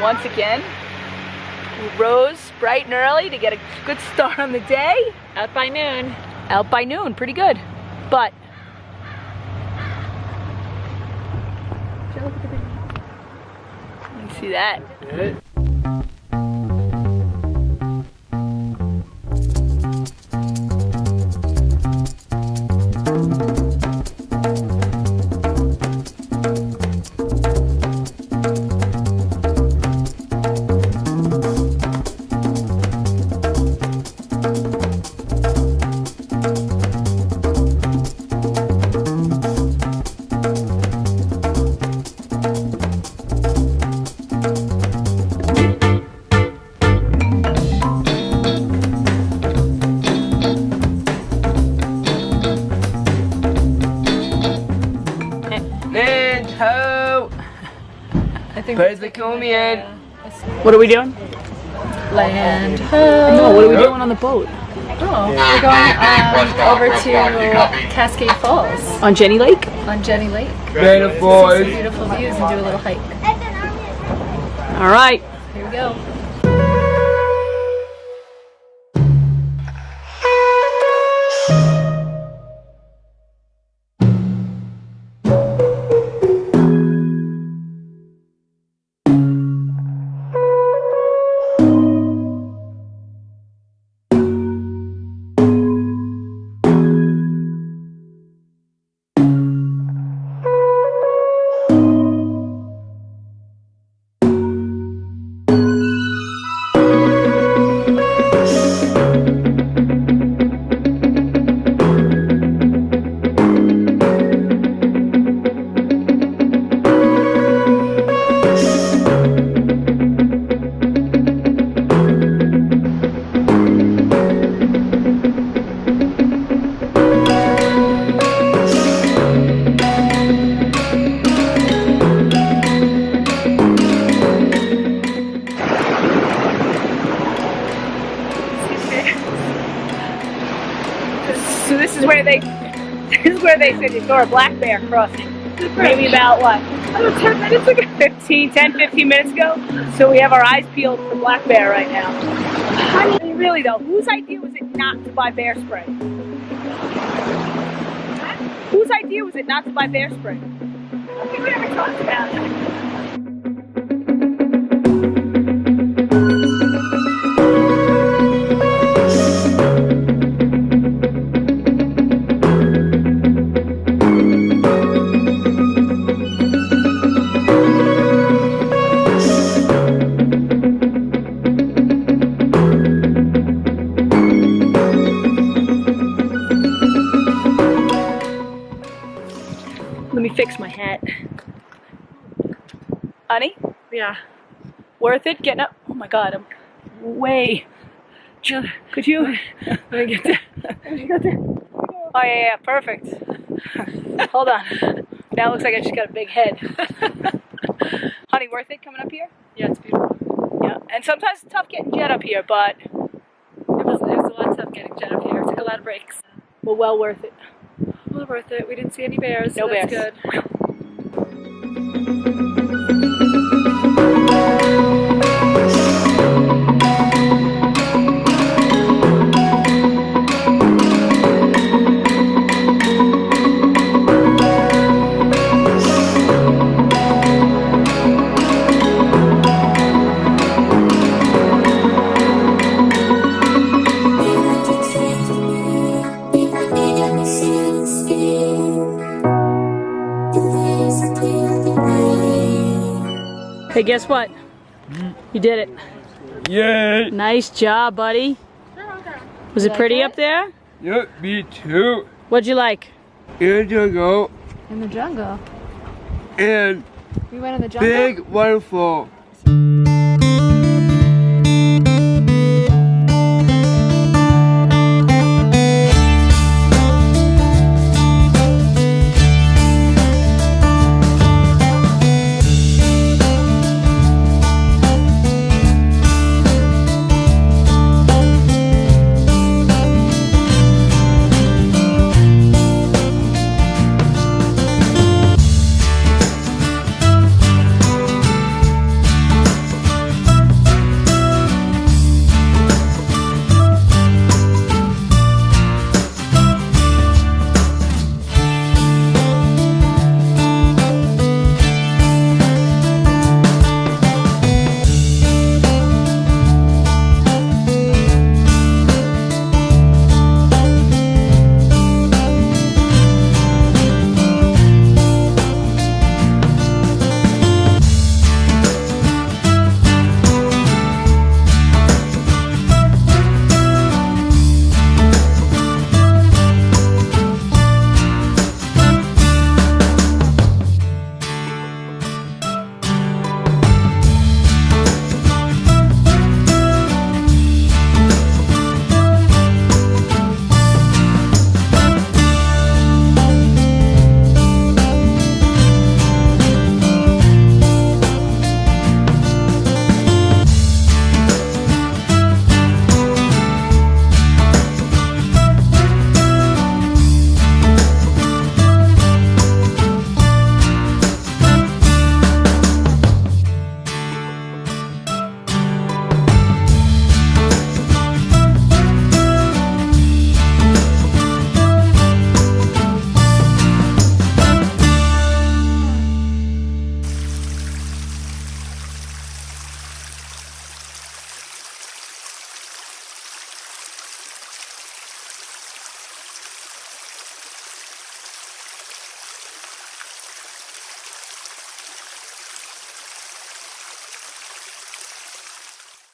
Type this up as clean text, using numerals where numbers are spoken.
once again. We rose bright and early to get a good start on the day. Out by noon. Out by noon, pretty good. But you see that? Where's the Comian? What are we doing? Land ho. No, what are we doing on the boat? Oh, we're going over to Cascade Falls. On Jenny Lake? On Jenny Lake. Beautiful. See some beautiful views and do a little hike. All right. Here we go. So this is where they said you saw a black bear crossing. Maybe about what? I don't know, 10 minutes ago? 10-15 minutes ago. So we have our eyes peeled for black bear right now. I mean, really though, whose idea was it not to buy bear spray? Whose idea was it not to buy bear spray? I don't think we ever talked about it. Let me fix my hat. Honey? Yeah. Worth it getting up? Oh my god, I'm way. Could you? Let me get there. Oh yeah, perfect. Hold on. Now it looks like I just got a big head. Honey, worth it coming up here? Yeah, it's beautiful. Yeah, and sometimes it's tough getting Jet up here, but It was a lot tough getting Jet up here. It took a lot of breaks. well worth it. Well worth it. We didn't see any bears, No so that's bears. good. Hey, guess what? You did it. Yay! Nice job, buddy. Was it pretty up there? Yep, me too. What'd you like? In the jungle In the jungle. and We went in the jungle? big waterfall.